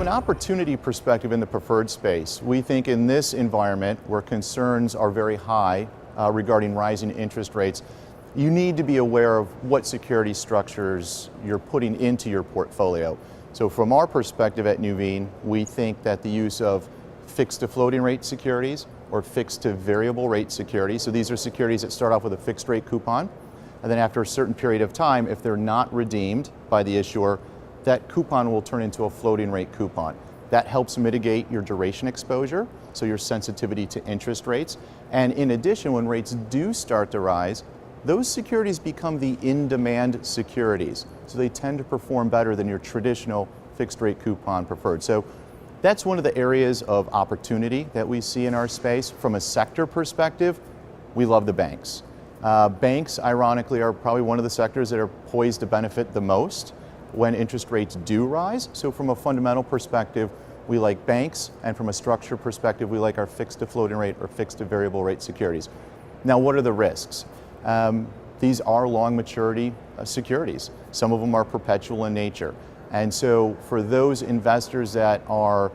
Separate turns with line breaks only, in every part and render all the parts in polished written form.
an opportunity perspective in the preferred space, we think in this environment where concerns are very high regarding rising interest rates, you need to be aware of what security structures you're putting into your portfolio. So from our perspective at Nuveen, we think that the use of fixed to floating rate securities or fixed to variable rate securities, so these are securities that start off with a fixed rate coupon, and then after a certain period of time, if they're not redeemed by the issuer, that coupon will turn into a floating rate coupon. That helps mitigate your duration exposure, so your sensitivity to interest rates. And in addition, when rates do start to rise, those securities become the in-demand securities. So they tend to perform better than your traditional fixed rate coupon preferred. So that's one of the areas of opportunity that we see in our space. From a sector perspective, we love the banks. Banks, ironically, are probably one of the sectors that are poised to benefit the most when interest rates do rise. So from a fundamental perspective, we like banks, and from a structure perspective, we like our fixed to floating rate or fixed to variable rate securities. Now, what are the risks? These are long maturity securities. Some of them are perpetual in nature. And so for those investors that are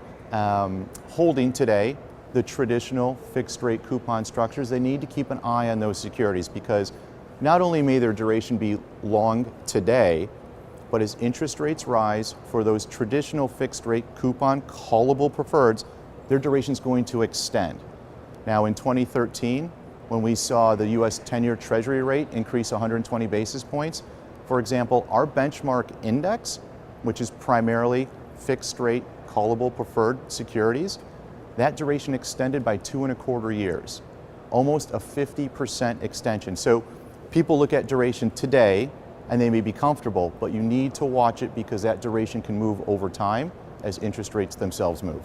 holding today the traditional fixed rate coupon structures, they need to keep an eye on those securities, because not only may their duration be long today, but as interest rates rise for those traditional fixed rate coupon callable preferreds, their duration is going to extend. Now in 2013, when we saw the US 10-year Treasury rate increase 120 basis points, for example, our benchmark index, which is primarily fixed rate callable preferred securities, that duration extended by 2.25 years, almost a 50% extension. So people look at duration today and they may be comfortable, but you need to watch it because that duration can move over time as interest rates themselves move.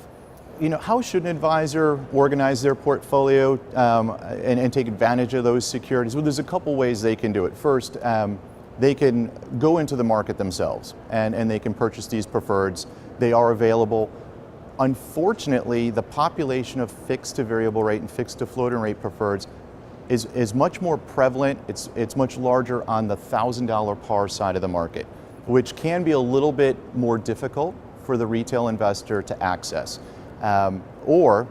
You know, how should an advisor organize their portfolio and take advantage of those securities? Well, there's a couple ways they can do it. First, they can go into the market themselves and they can purchase these preferreds. They are available. Unfortunately, the population of fixed to variable rate and fixed to floating rate preferreds is much more prevalent. It's much larger on the $1,000 par side of the market, which can be a little bit more difficult for the retail investor to access. Or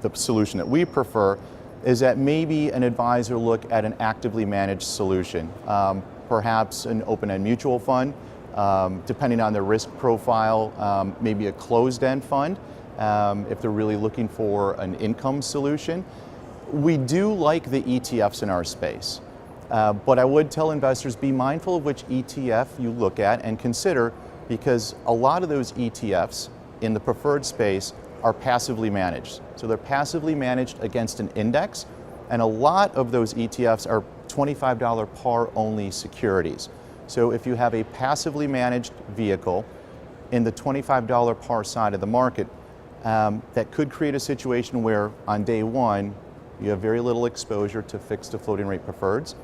the solution that we prefer is that maybe an advisor look at an actively managed solution, perhaps an open-end mutual fund, depending on their risk profile, maybe a closed-end fund if they're really looking for an income solution. We do like the ETFs in our space, but I would tell investors be mindful of which ETF you look at and consider, because a lot of those ETFs in the preferred space are passively managed. So they're passively managed against an index, and a lot of those ETFs are $25 par only securities. So if you have a passively managed vehicle in the $25 par side of the market, that could create a situation where on day one, you have very little exposure to fixed to floating rate preferreds.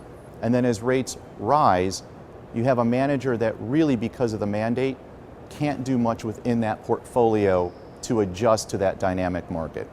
And then as rates rise, you have a manager that really, because of the mandate, can't do much within that portfolio to adjust to that dynamic market.